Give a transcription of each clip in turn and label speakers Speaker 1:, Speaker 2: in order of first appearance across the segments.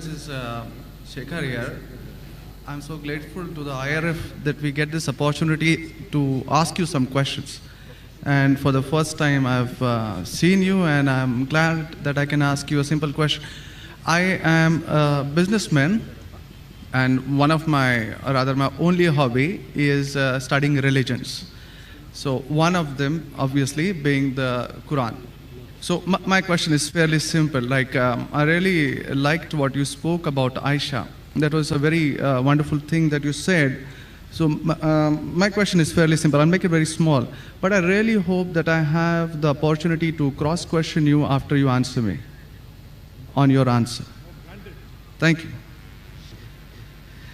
Speaker 1: This is Shekhar here. I'm so grateful to the IRF that we get this opportunity to ask you some questions. And for the first time, I've seen you, and I'm glad that I can ask you a simple question. I am a businessman, and one of my only hobby is studying religions. So one of them, obviously, being the Quran. So my question is fairly simple. I really liked what you spoke about Aisha. That was a very wonderful thing that you said. So my question is fairly simple. I'll make it very small. But I really hope that I have the opportunity to cross-question you after you answer me on your answer. Thank you.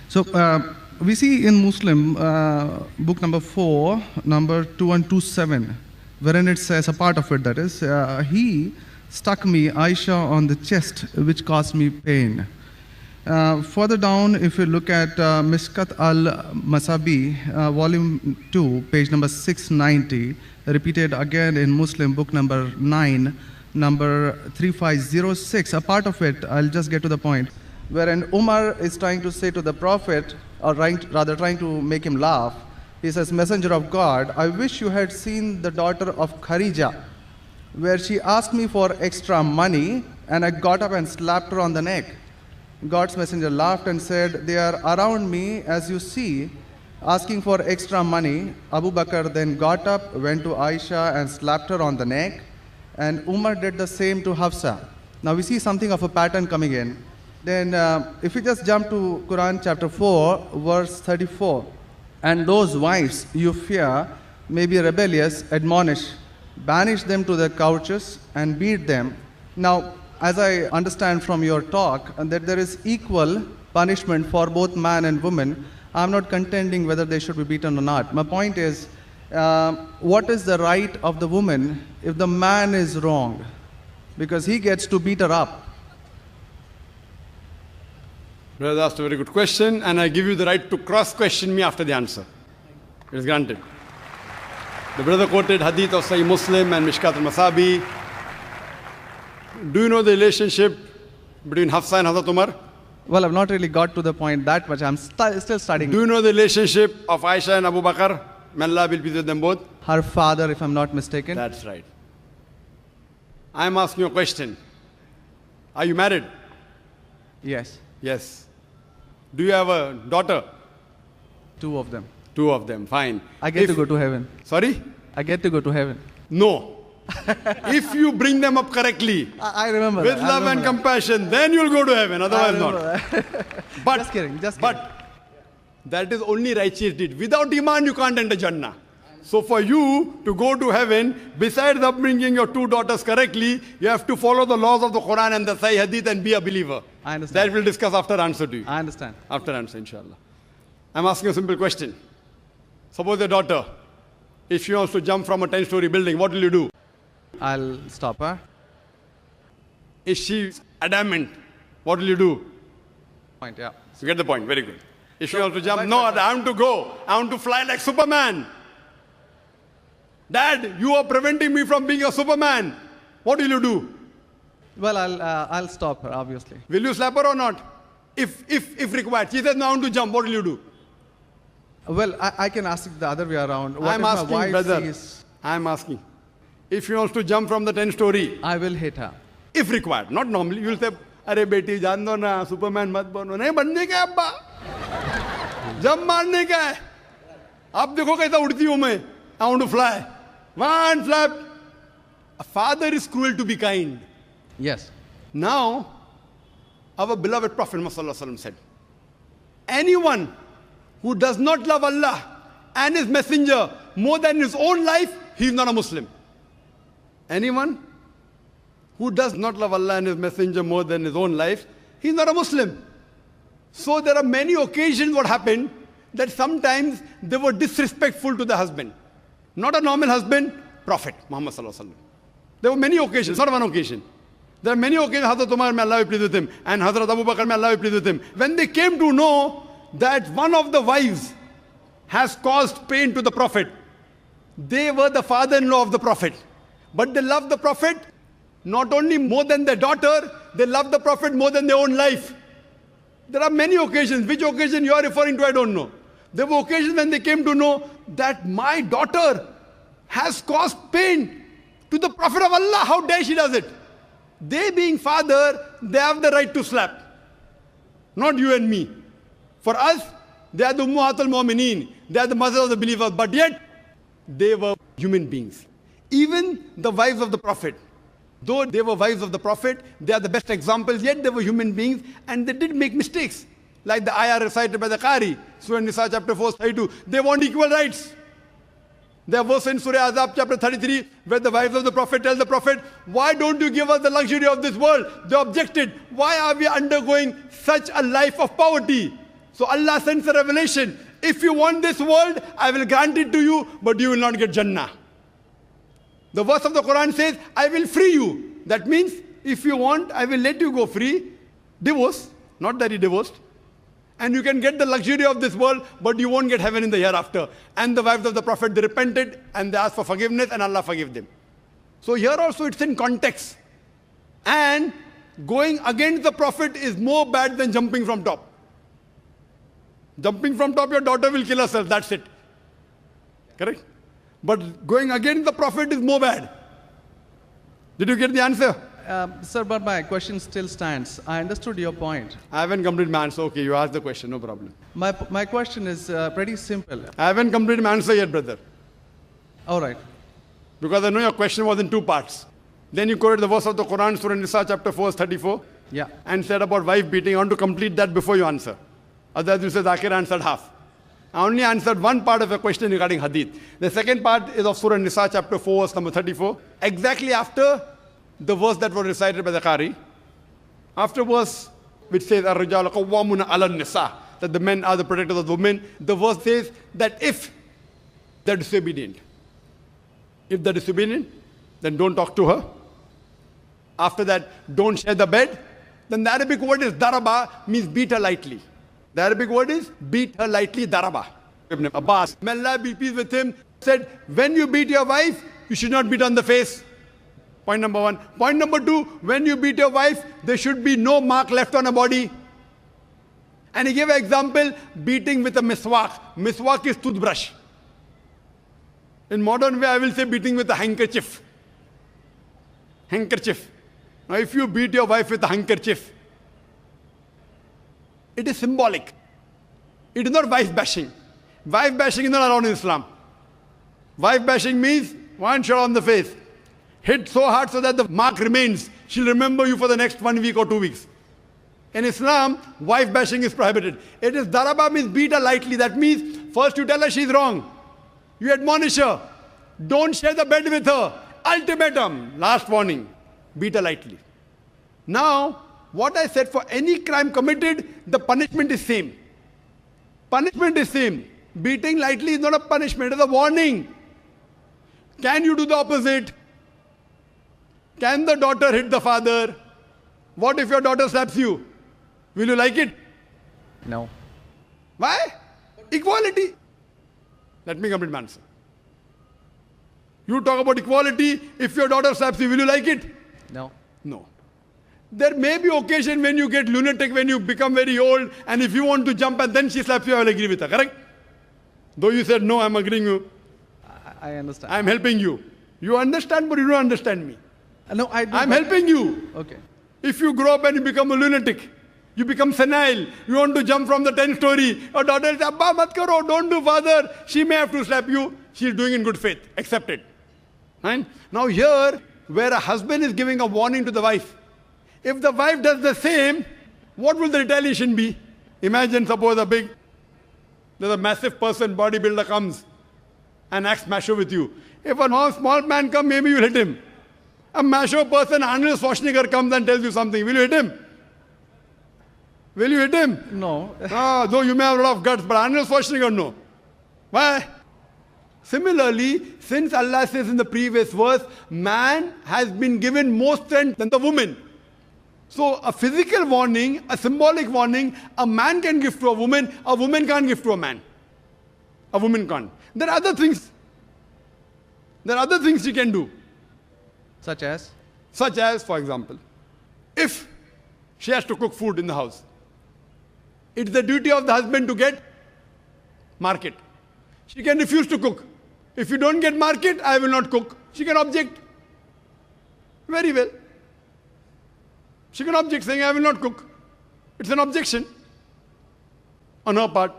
Speaker 1: So we see in Muslim, book number 4, number 2127, wherein it says, a part of it that is, he stuck me, Aisha, on the chest, which caused me pain. Further down, if you look at Mishkat al-Masabi, volume 2, page number 690, repeated again in Muslim, book number 9, number 3506, a part of it, I'll just get to the point, wherein Umar is trying to say to the Prophet, or rather trying to make him laugh. He says, Messenger of God, I wish you had seen the daughter of Khadija, where she asked me for extra money, and I got up and slapped her on the neck. God's messenger laughed and said, they are around me, as you see, asking for extra money. Abu Bakr then got up, went to Aisha and slapped her on the neck, and Umar did the same to Hafsa. Now we see something of a pattern coming in. Then if we just jump to Quran chapter 4, verse 34, and those wives you fear may be rebellious, admonish, banish them to their couches and beat them. Now, as I understand from your talk, that there is equal punishment for both man and woman. I'm not contending whether they should be beaten or not. My point is, what is the right of the woman if the man is wrong? Because he gets to beat her up.
Speaker 2: Brother asked a very good question, and I give you the right to cross-question me after the answer. It is granted. The brother quoted hadith of Sahih Muslim and Mishkat al-Masabi. Do you know the relationship between Hafsa and Hazrat Umar?
Speaker 1: Well, I've not really got to the point that much. I'm still studying.
Speaker 2: Do you know the relationship of Aisha and Abu Bakr? May Allah be pleased with them both.
Speaker 1: Her father, if I'm not mistaken.
Speaker 2: That's right. I'm asking you a question. Are you married?
Speaker 1: Yes.
Speaker 2: Yes. Do you have a daughter?
Speaker 1: 2 of them.
Speaker 2: 2 of them, fine.
Speaker 1: I get to go to heaven.
Speaker 2: Sorry?
Speaker 1: I get to go to heaven.
Speaker 2: No. If you bring them up correctly,
Speaker 1: I remember
Speaker 2: with love and compassion, then you'll go to heaven, otherwise not. But,
Speaker 1: just kidding.
Speaker 2: But that is only righteous deed. Without iman, you can't enter Jannah. So for you to go to heaven, besides upbringing your 2 daughters correctly, you have to follow the laws of the Quran and the Sahih Hadith and be a believer.
Speaker 1: I understand.
Speaker 2: That we'll discuss after answer to you.
Speaker 1: I understand.
Speaker 2: After answer, inshallah. I'm asking a simple question. Suppose your daughter, if she wants to jump from a 10-story building, what will you do?
Speaker 1: I'll stop her.
Speaker 2: Is she adamant? What will you do?
Speaker 1: Point, yeah.
Speaker 2: You get the point, very good. If she wants to jump, no, I want to go. I want to fly like Superman. Dad, you are preventing me from being a Superman. What will you do?
Speaker 1: Well, I'll stop her, obviously.
Speaker 2: Will you slap her or not? If required. She says, no, I want to jump. What will you do?
Speaker 1: Well, I can ask it the other way around. What
Speaker 2: I'm
Speaker 1: if
Speaker 2: asking,
Speaker 1: my wife
Speaker 2: brother.
Speaker 1: sees...
Speaker 2: I'm asking. If she wants to jump from the 10-story.
Speaker 1: I will hit her.
Speaker 2: If required. Not normally. You will say, Arey beti, jaan do na, Superman mat bano. Nahi banne ka abba. Jump marne ka hai. Ab dekho kaisa udti hu main. I want to fly. One flap. A father is cruel to be kind.
Speaker 1: Yes.
Speaker 2: Now, our beloved Prophet Muhammad said, anyone who does not love Allah and His Messenger more than his own life, he is not a Muslim. Anyone who does not love Allah and His Messenger more than his own life, he is not a Muslim. So there are many occasions what happened that sometimes they were disrespectful to the husband. Not a normal husband, Prophet Muhammad sallallahu alaihi wasallam. There were many occasions, not one occasion. There are many occasions, Hazrat Umar, may Allah be pleased with him, and Hazrat Abu Bakr, may Allah be pleased with him. When they came to know that one of the wives has caused pain to the Prophet, they were the father-in-law of the Prophet. But they loved the Prophet not only more than their daughter, they loved the Prophet more than their own life. There are many occasions. Which occasion you are referring to, I don't know. There were occasions when they came to know that my daughter has caused pain to the Prophet of Allah. How dare she does it? They being father, they have the right to slap. Not you and me. For us, they are the Ummahat al-Mu'mineen. They are the mothers of the believers. But yet, they were human beings. Even the wives of the Prophet. Though they were wives of the Prophet, they are the best examples, yet they were human beings and they did make mistakes. Like the ayah recited by the Qari, Surah Nisa chapter 4, 32. They want equal rights. There was in Surah Azab chapter 33, where the wives of the Prophet tell the Prophet, why don't you give us the luxury of this world? They objected. Why are we undergoing such a life of poverty? So Allah sends a revelation. If you want this world, I will grant it to you, but you will not get Jannah. The verse of the Quran says, I will free you. That means, if you want, I will let you go free. Divorce, not that he divorced. And you can get the luxury of this world, but you won't get heaven in the hereafter. And the wives of the Prophet, they repented and they asked for forgiveness and Allah forgave them. So here also it's in context. And going against the Prophet is more bad than jumping from top. Jumping from top, your daughter will kill herself, that's it. Correct? But going against the Prophet is more bad. Did you get the answer?
Speaker 1: Sir, but my question still stands. I understood your point.
Speaker 2: I haven't completed my answer. Okay, you asked the question, no problem.
Speaker 1: My question is pretty simple.
Speaker 2: I haven't completed my answer yet, brother.
Speaker 1: All right.
Speaker 2: Because I know your question was in two parts. Then you quoted the verse of the Quran, Surah Nisa, chapter 4, 34.
Speaker 1: Yeah.
Speaker 2: And said about wife beating. I want to complete that before you answer. Otherwise, you say Zakir answered half. I only answered one part of your question regarding hadith. The second part is of Surah Nisa, chapter 4, verse number 34. Exactly after the verse that was recited by the Qari. After verse which says, Ar-Rijalu Qawwamuna 'ala an-Nisa, that the men are the protectors of the women. The verse says that if they're disobedient, then don't talk to her. After that, don't share the bed. Then the Arabic word is daraba, means beat her lightly. The Arabic word is beat her lightly, daraba. Ibn Abbas, may Allah be pleased with him, said, when you beat your wife, you should not beat on the face. Point number one. Point number two, when you beat your wife, there should be no mark left on her body. And he gave an example, beating with a miswak. Miswak is toothbrush. In modern way, I will say beating with a handkerchief. Handkerchief. Now, if you beat your wife with a handkerchief, it is symbolic. It is not wife bashing. Wife bashing is not allowed in Islam. Wife bashing means one shot on the face. Hit so hard so that the mark remains. She'll remember you for the next 1 week or 2 weeks. In Islam, wife bashing is prohibited. It is daraba, means beat her lightly. That means first you tell her she's wrong. You admonish her. Don't share the bed with her. Ultimatum. Last warning. Beat her lightly. Now, what I said, for any crime committed, the punishment is same. Punishment is same. Beating lightly is not a punishment, it is a warning. Can you do the opposite? Can the daughter hit the father? What if your daughter slaps you? Will you like it?
Speaker 1: No.
Speaker 2: Why? Equality. Let me complete my answer. You talk about equality. If your daughter slaps you, will you like it?
Speaker 1: No.
Speaker 2: No. There may be occasion when you get lunatic, when you become very old, and if you want to jump and then she slaps you, I will agree with her, correct? Though you said, no, I'm agreeing with you.
Speaker 1: I understand.
Speaker 2: I'm helping you. You understand, but you don't understand me.
Speaker 1: No, I do.
Speaker 2: I'm helping you.
Speaker 1: Okay.
Speaker 2: If you grow up and you become a lunatic, you become senile, you want to jump from the 10th story, your daughter says, Abba, mat karo, don't do, father. She may have to slap you. She's doing in good faith. Accept it. Right? Now here, where a husband is giving a warning to the wife, if the wife does the same, what will the retaliation be? Imagine, suppose there's a massive person, bodybuilder comes and acts macho with you. If a small man comes, maybe you'll hit him. A macho person, Arnold Schwarzenegger, comes and tells you something. Will you hit him? Will you hit him?
Speaker 1: No.
Speaker 2: Though you may have a lot of guts, but Arnold Schwarzenegger, no. Why? Similarly, since Allah says in the previous verse, man has been given more strength than the woman. So a physical warning, a symbolic warning, a man can give to a woman can't give to a man. A woman can't. There are other things. There are other things she can do.
Speaker 1: Such as?
Speaker 2: Such as, for example, if she has to cook food in the house, It's the duty of the husband to get market. She can refuse to cook. If you don't get market, I will not cook. She can object. Very well. She can object saying, I will not cook. It's an objection on her part.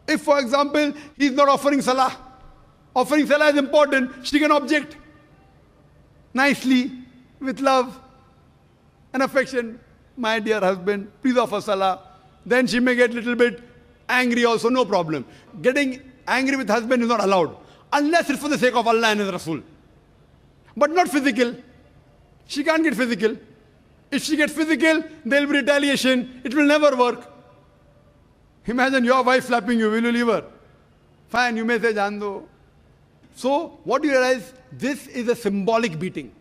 Speaker 2: If, for example, he is not offering salah is important, she can object nicely, with love and affection. My dear husband, please offer salah. Then she may get a little bit angry also, no problem. Getting angry with husband is not allowed, unless it's for the sake of Allah and His Rasul. But not physical. She can't get physical. If she gets physical, there will be retaliation. It will never work. Imagine your wife slapping you. Will you leave her? Fine, you may say, Jando. So, what do you realize? This is a symbolic beating.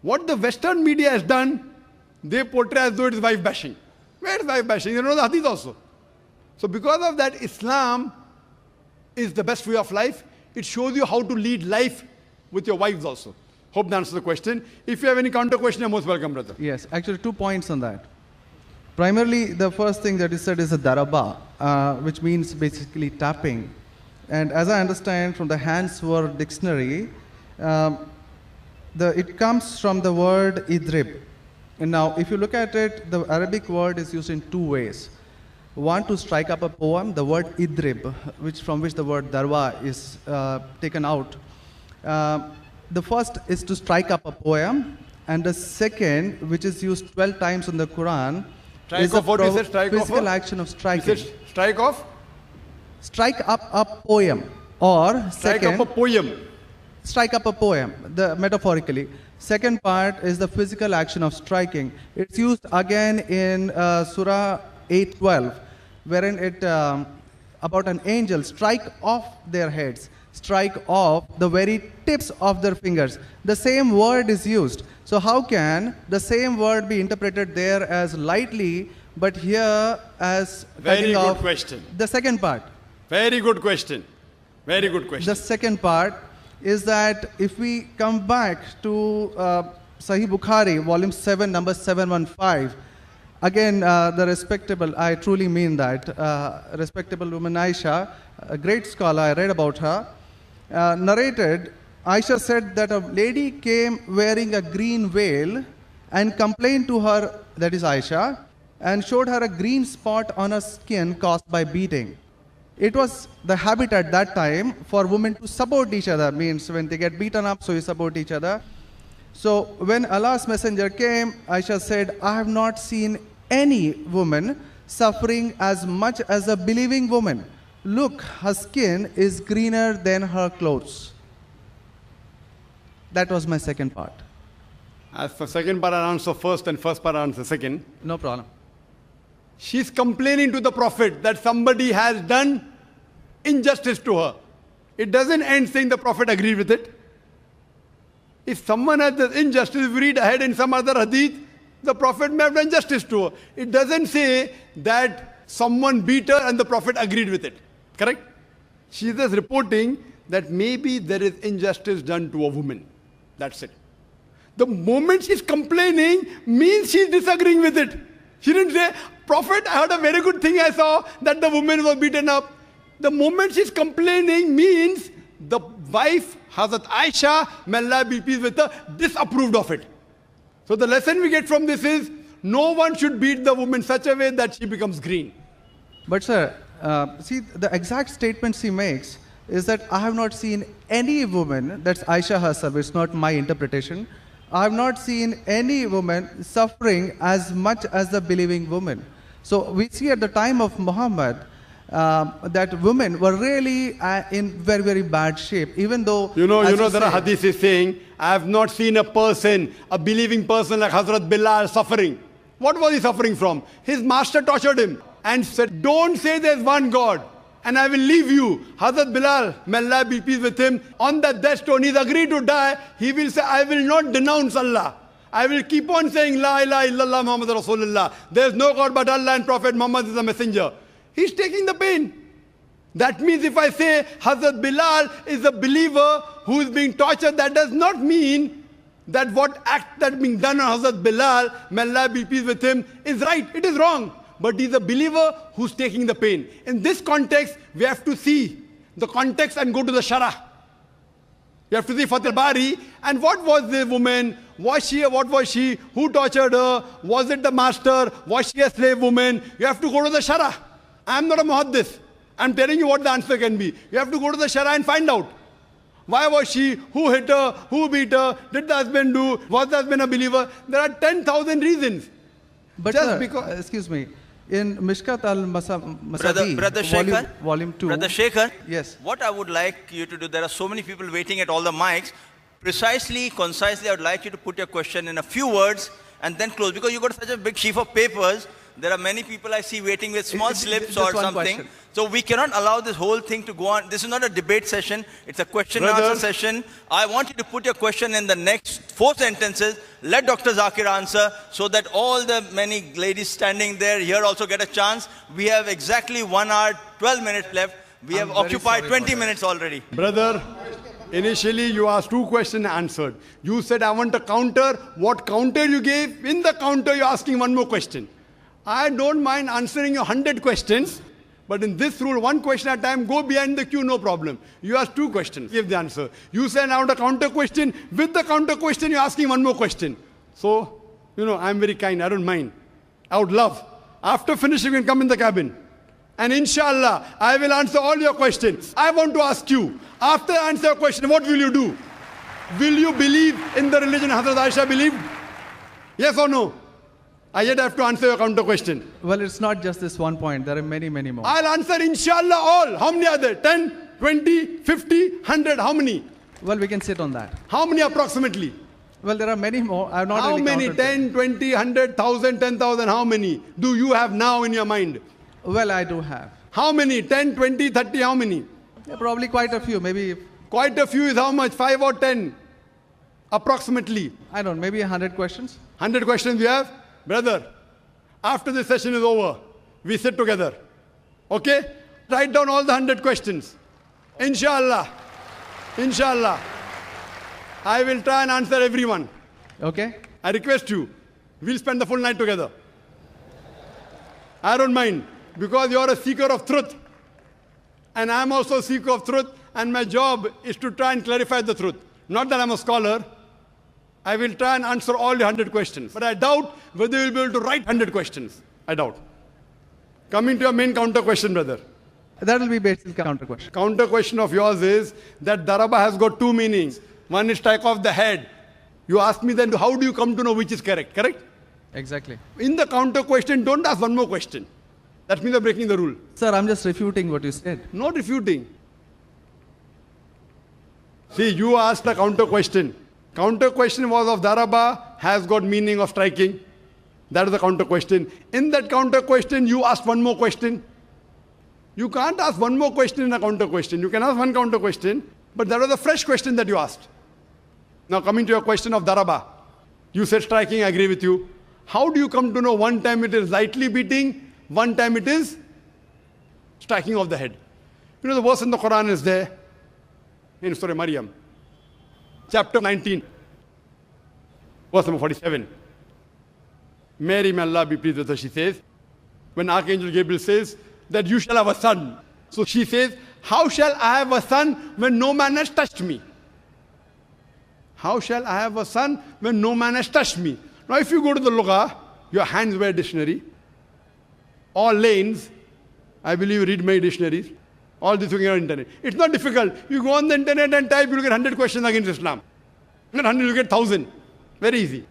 Speaker 2: What the Western media has done, they portray as though it is wife bashing. Where is wife bashing? You know the hadith also. So, because of that, Islam is the best way of life. It shows you how to lead life with your wives also. Hope that answers the question. If you have any counter question, you're most welcome, brother.
Speaker 1: Yes, actually 2 points on that. Primarily, the first thing that is said is a daraba, which means basically tapping. And as I understand from the Hans word dictionary, it comes from the word idrib. And now, if you look at it, the Arabic word is used in 2 ways. One, to strike up a poem, the word idrib, from which the word darwa is taken out. The first is to strike up a poem, and the second, which is used 12 times in the Quran, is the physical action of striking.
Speaker 2: Strike off?
Speaker 1: Strike up a poem, or
Speaker 2: strike up a poem.
Speaker 1: Strike up a poem, metaphorically. Second part is the physical action of striking. It's used again in Surah 8:12, wherein it about an angel strike off their heads, strike off the very tips of their fingers. The same word is used. So how can the same word be interpreted there as lightly, but here as
Speaker 2: very good question.
Speaker 1: The second part.
Speaker 2: Very good question. Very good question.
Speaker 1: The second part is that if we come back to Sahih Bukhari, volume 7, number 715, again, the respectable, I truly mean that, respectable woman Aisha, a great scholar, I read about her, narrated, Aisha said that a lady came wearing a green veil and complained to her, that is Aisha, and showed her a green spot on her skin caused by beating. It was the habit at that time for women to support each other, means when they get beaten up, so you support each other. So when Allah's messenger came, Aisha said, I have not seen any woman suffering as much as a believing woman. Look, her skin is greener than her clothes. That was my second part.
Speaker 2: As for second part, I'll answer first, and first part, I'll answer second.
Speaker 1: No problem.
Speaker 2: She's complaining to the Prophet that somebody has done injustice to her. It doesn't end saying the Prophet agreed with it. If someone has done injustice, if you read ahead in some other hadith, the Prophet may have done justice to her. It doesn't say that someone beat her and the Prophet agreed with it. Correct? She is just reporting that maybe there is injustice done to a woman. That's it. The moment she's complaining means she's disagreeing with it. She didn't say, Prophet, I heard a very good thing I saw, that the woman was beaten up. The moment she's complaining means the wife, Hazrat Aisha, may Allah be pleased with her, disapproved of it. So the lesson we get from this is, no one should beat the woman such a way that she becomes green.
Speaker 1: But sir, see, the exact statement she makes is that I have not seen any woman, that's Aisha herself, it's not my interpretation, I have not seen any woman suffering as much as the believing woman. So we see at the time of Muhammad that women were really in very, very bad shape, even though...
Speaker 2: You know there are hadiths saying, I have not seen a person, a believing person like Hazrat Bilal suffering. What was he suffering from? His master tortured him and said, don't say there's one God and I will leave you. Hazrat Bilal, may Allah be pleased with him, on that death stone, he's agreed to die. He will say, I will not denounce Allah. I will keep on saying, La ilaha illallah Muhammad Rasulullah. There's no God but Allah and Prophet Muhammad is a messenger. He's taking the pain. That means if I say Hazrat Bilal is a believer who is being tortured, that does not mean that what act that being done on Hazrat Bilal, may Allah be pleased with him, is right. It is wrong. but he's a believer who's taking the pain. In this context, we have to see the context and go to the Shara. You have to see Fath al-Bari, and what was the woman? What was she? Who tortured her? Was it the master? Was she a slave woman? You have to go to the Shara. I'm not a muhaddith. I'm telling you what the answer can be. You have to go to the Shara and find out. Why was she? Who hit her? Who beat her? Did the husband do? Was the husband a believer? There are 10,000 reasons.
Speaker 1: But
Speaker 2: Just
Speaker 1: sir,
Speaker 2: because,
Speaker 1: excuse me, in Mishkat al-Masabi,
Speaker 3: Brother Shekhar,
Speaker 1: volume 2.
Speaker 3: Brother Shekhar,
Speaker 1: Yes.
Speaker 3: what I would like you to do, there are so many people waiting at all the mics. Precisely, concisely, I would like you to put your question in a few words and then close. Because you got such a big sheaf of papers, there are many people I see waiting with small slips
Speaker 1: just
Speaker 3: or
Speaker 1: one
Speaker 3: something.
Speaker 1: question.
Speaker 3: So we cannot allow this whole thing to go on. This is not a debate session. It's a question and
Speaker 2: Brother.
Speaker 3: answer session. I want you to put your question in the next 4 sentences. Let Dr. Zakir answer so that all the many ladies standing there here also get a chance. We have exactly 1 hour, 12 minutes left. We have occupied 20 minutes already.
Speaker 2: brother, initially you asked 2 questions answered. You said, I want a counter. What counter you gave? In the counter, you're asking 1 more question. I don't mind answering your 100 questions, but in this rule, 1 question at a time, go behind the queue, no problem. You asked 2 questions, give the answer. You said, I want a counter question. With the counter question, you're asking 1 more question. So, I'm very kind, I don't mind. I would love. After finishing, you can come in the cabin. And inshallah, I will answer all your questions. I want to ask you, after I answer your question, what will you do? Will you believe in the religion Hazrat Aisha believed? Yes or no? I yet have to answer your counter question.
Speaker 1: Well, it's not just this 1 point. There are many, many more.
Speaker 2: I'll answer inshallah all. How many are there? 10, 20, 50, 100? How many?
Speaker 1: Well, we can sit on that.
Speaker 2: How many approximately?
Speaker 1: Well, there are many more. I have not
Speaker 2: How
Speaker 1: really
Speaker 2: many?
Speaker 1: counted them.
Speaker 2: 10, 20, 100, 1,000, 10,000? How many do you have now in your mind?
Speaker 1: Well, I do have.
Speaker 2: How many? 10, 20, 30? How many?
Speaker 1: Yeah, probably quite a few. Maybe,
Speaker 2: Quite a few is how much? 5 or 10? Approximately.
Speaker 1: I don't know, maybe 100 questions.
Speaker 2: 100 questions you have? Brother, after this session is over, we sit together. Okay? Write down all the 100 questions. Inshallah. Inshallah. I will try and answer everyone.
Speaker 1: Okay?
Speaker 2: I request you, we'll spend the full night together. I don't mind, because you're a seeker of truth. And I'm also a seeker of truth, and my job is to try and clarify the truth. Not that I'm a scholar. I will try and answer all the 100 questions. But I doubt whether you'll be able to write 100 questions. I doubt. Coming to your main counter question, brother.
Speaker 1: That will be basic counter question.
Speaker 2: Counter question of yours is that daraba has got 2 meanings. One is strike off the head. You ask me then, how do you come to know which is correct? Correct?
Speaker 1: Exactly.
Speaker 2: In the counter question, don't ask 1 more question. That means you're breaking the rule.
Speaker 1: Sir, I'm just refuting what you said.
Speaker 2: Not refuting. See, you asked a counter question. Counter question was of daraba has got meaning of striking. That is the counter question. In that counter question, you asked 1 more question. You can't ask 1 more question in a counter question. You can ask 1 counter question, but that was a fresh question that you asked. Now coming to your question of daraba. You said striking, I agree with you. How do you come to know 1 time it is lightly beating, 1 time it is striking of the head? The verse in the Quran is there, in Surah Maryam, chapter 19, verse number 47. Mary, may Allah be pleased with her, she says, when Archangel Gabriel says that you shall have a son. So she says, how shall I have a son when no man has touched me? How shall I have a son when no man has touched me? Now if you go to the Lugha, your hands wear dictionary. All lanes, I believe you read many dictionaries. All this you can get on the internet. It's not difficult. You go on the internet and type, you'll get 100 questions against Islam. Not 100, you get 1,000. Very easy.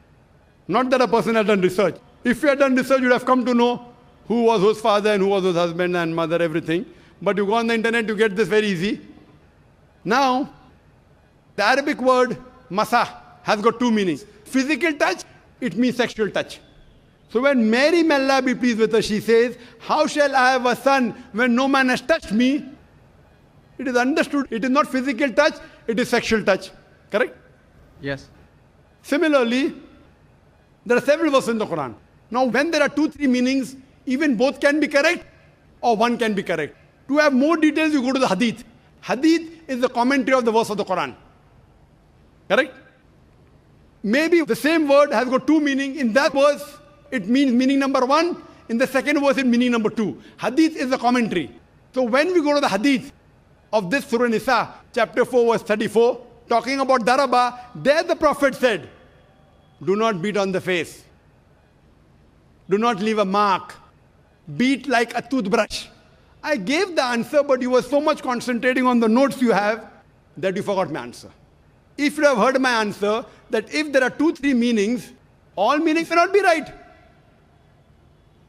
Speaker 2: Not that a person has done research. If you had done research, you'd have come to know who was whose father and who was whose husband and mother, everything. But you go on the internet, you get this very easy. Now, the Arabic word masa has got 2 meanings. Physical touch, it means sexual touch. So when Mary, may Allah be pleased with her, she says, how shall I have a son when no man has touched me? It is understood. It is not physical touch, it is sexual touch. Correct?
Speaker 1: Yes.
Speaker 2: Similarly, there are several verses in the Quran. Now, when there are 2, 3 meanings, even both can be correct or 1 can be correct. To have more details, you go to the hadith. Hadith is the commentary of the verse of the Quran. Correct? Maybe the same word has got 2 meanings. In that verse, it means meaning number 1. in the second verse in meaning number 2. Hadith is a commentary. So when we go to the hadith of this Surah Nisa, chapter 4, verse 34, talking about daraba, there the Prophet said, do not beat on the face. Do not leave a mark. Beat like a toothbrush. I gave the answer, but you were so much concentrating on the notes you have that you forgot my answer. If you have heard my answer, that if there are 2-3 meanings, all meanings may not be right.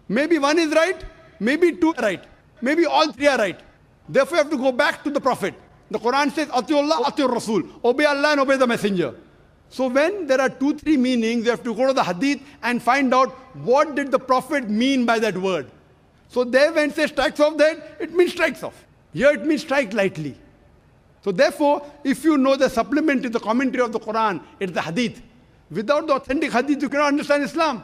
Speaker 2: Maybe one is right, maybe 2 are right, maybe all 3 are right. Therefore, you have to go back to the Prophet. The Quran says, Atiullah, Atiur Rasul. Obey Allah and obey the Messenger. So when there are 2-3 meanings, you have to go to the hadith and find out what did the Prophet mean by that word. So there when it says strikes off that, it means strikes off. Here it means strike lightly. So therefore, if you know the supplement is the commentary of the Quran, it's the hadith. Without the authentic hadith, you cannot understand Islam.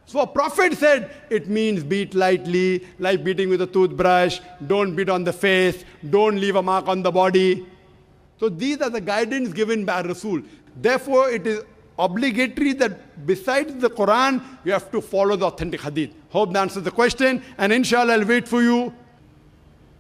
Speaker 2: So a prophet said, it means beat lightly, like beating with a toothbrush, don't beat on the face, don't leave a mark on the body. So these are the guidance given by Rasul. Therefore, it is obligatory that besides the Quran, you have to follow the authentic hadith. Hope that answers the question. And inshallah, I'll wait for you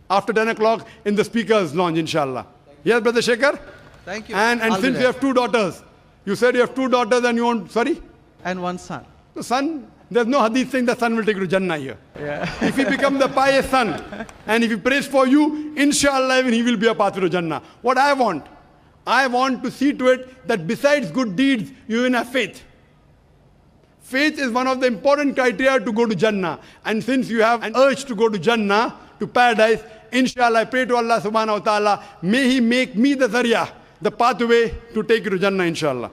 Speaker 2: after 10 o'clock in the speaker's lounge, inshallah. Yes, Brother Shekhar?
Speaker 1: Thank you.
Speaker 2: And since you have 2 daughters, you said you have 2 daughters and you want, sorry?
Speaker 1: And 1 son.
Speaker 2: The son, there's no hadith saying the son will take you to Jannah here.
Speaker 1: Yeah.
Speaker 2: If he becomes the pious son, and if he prays for you, inshallah, even he will be a path to Jannah. What I want to see to it that besides good deeds, you even have faith. Faith is one of the important criteria to go to Jannah. And since you have an urge to go to Jannah, to paradise, inshallah, I pray to Allah subhanahu wa ta'ala, may He make me the zarya, the pathway to take you to Jannah, inshallah.